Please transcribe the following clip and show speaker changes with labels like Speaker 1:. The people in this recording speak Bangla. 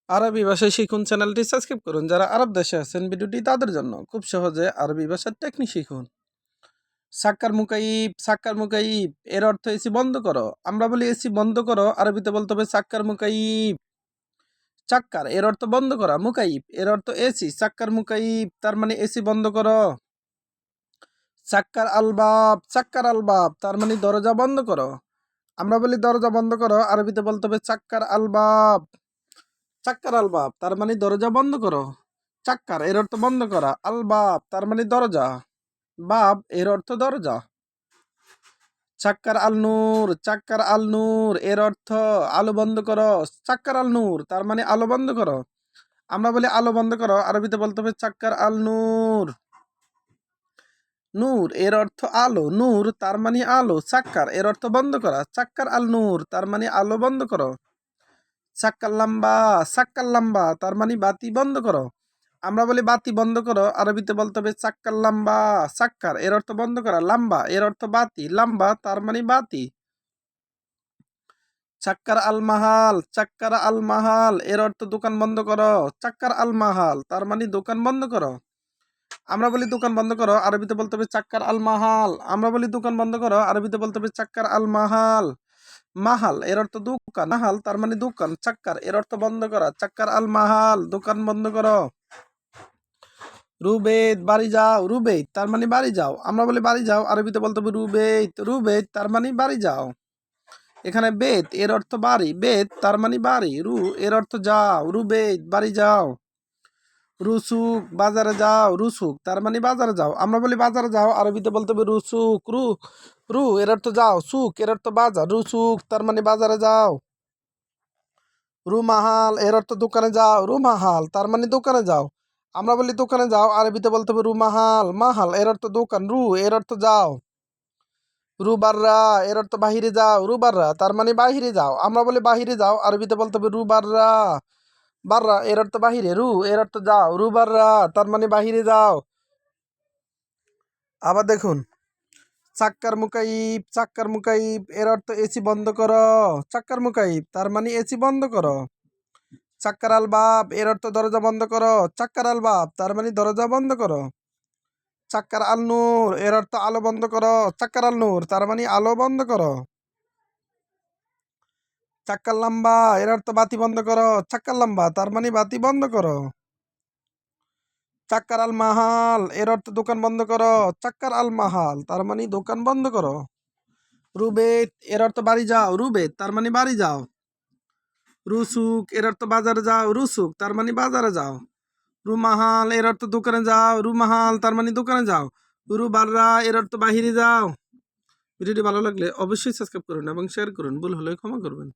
Speaker 1: আরবি ভাষায় শিখুন চ্যানেলটি সাবস্ক্রাইব করুন। যারা আরব দেশে আছেন ভিডিওটি তাদের জন্য। খুব সহজে আরবি ভাষার টেকনিক শিখুন। সাক্কার মুকাইব এর অর্থ এসি বন্ধ করো। আমরা বলি এসি বন্ধ করো, আরবিতে বলতে হবে সাক্কার মুকাইব। চাক্কার এর অর্থ বন্ধ করা, মুকাইব এর অর্থ এসি। সাক্কার মুকাইব তার মানে এসি বন্ধ করো। চাক্কার আলবাব তার মানে দরজা বন্ধ করো। আমরা বলি দরজা বন্ধ করো, আরবিতে বলতে হবে চাক্কার আলবাব। চাক্কার আলবাব তার মানে দরজা বন্ধ করো। চাক্কার এর অর্থ বন্ধ করা, আলবাব তার মানে দরজা, বাব এর অর্থ দরজা। চাক্কার আল নূর এর অর্থ আলো বন্ধ করো। চাক্কার আল নূর তার মানে আলো বন্ধ করো। আমরা বলি আলো বন্ধ করো, আরবিতে বলতে হবে চাক্কার আল নূর। নূর এর অর্থ আলো, নূর তার মানে আলো। চাক্কার এর অর্থ বন্ধ করা, চাক্কার আল নূর তার মানে আলো বন্ধ করো। চাক্কার লাম্বা তার মানে বাতি বন্ধ করো। আমরা বলি বাতি বন্ধ করো, আরবিতে বলতে হবে চাক্কার লাম্বা। চাক্কার এর অর্থ বন্ধ করা, লাম্বা এর অর্থ বাতি, লাম্বা তার মানে বাতি। চাক্কার আল মাহাল এর অর্থ দোকান বন্ধ করো। চাক্কার আল মাহাল তার মানে দোকান বন্ধ করো। আমরা বলি দোকান বন্ধ করো, আরবিতে বলতে হবে চাক্কার আল মাহাল। আমরা বলি দোকান বন্ধ করো, আরবিতে বলতে হবে চাক্কার আল মাহাল। মাহাল এর অর্থ দোকান, মাহাল তার মানে দোকান। চাক্কার এর অর্থ বন্ধ করা, চাক্কার আল মাহাল দোকান বন্ধ করো। রুবেদ বাড়ি যাও, রুবেদ তার মানে বাড়ি যাও। আমরা বলি বাড়ি যাও, আরবিতে বলতে হবে রুবেদ, রুবেদ তার মানে বাড়ি যাও। এখানে বেত এর অর্থ বাড়ি, বেত তার মানে বাড়ি। রু এর অর্থ যাও, রুবেদ বাড়ি যাও। রুসুক বাজারে যাও, রুসুক তার মানে বাজারে যাও। আমরা বলি বাজারে যাও, আরবিতে বলতে হবে রুসুক। রু এর অর্থ যাও, সুক এর অর্থ বাজার, রুসুক তার মানে বাজারে যাও। রুমাহাল এর অর্থ দোকানে যাও, রুমাহাল তার মানে দোকানে যাও। আমরা বলি দোকানে যাও, আরবিতে বলতে হবে রুমাহাল। মাহাল এর অর্থ দোকান, রু এর অর্থ যাও। রুবাররা এর অর্থ বাহিরে যাও, রুবাররা তার মানে বাহিরে যাও। আমরা বলি বাহিরে যাও, আরবিতে বলতে হবে রুবাররা। বাররা এর অর্থ বাহিরে, রু এর অর্থ যাও, রুবাররা তার মানে বাহিরে যাও। আবার দেখুন, চাক্কার মুকাইব এর অর্থ এসি বন্ধ করো। চাক্কার মুকাইব তার মানে এসি বন্ধ করো। চাক্কার আল বাব এর অর্থ দরজা বন্ধ করো। চাক্কার আল বাব তার মানে দরজা বন্ধ করো। চাক্কার আল নূর এর অর্থ আলো বন্ধ করো। চাক্কার আল নূর তার মানে আলো বন্ধ করো। চাক্কার লাম্বা এর অর্থ বাতি বন্ধ করো। চাক্কার লাম্বা তার মানে বাতি বন্ধ করো। চাক্কার আল মাহাল এর অর্থ দোকান বন্ধ করো। চাক্কার আল মাহাল তার মানে দোকান বন্ধ করো। রুবেদ এর অর্থ বাড়ি যাও, রুবেদ তার মানে বাড়ি যাও। রুসুক এর অর্থ বাজারে যাও, রুসুক তার মানে বাজারে যাও। রুমাহাল এর অর্থ দোকানে যাও, রুমাহাল তার মানে দোকানে যাও। রুবাররা এর অর্থ বাহিরে যাও। ভিডিওটি ভালো লাগলে অবশ্যই সাবস্ক্রাইব করুন এবং শেয়ার করুন। ভুল হলে ক্ষমা করবেন।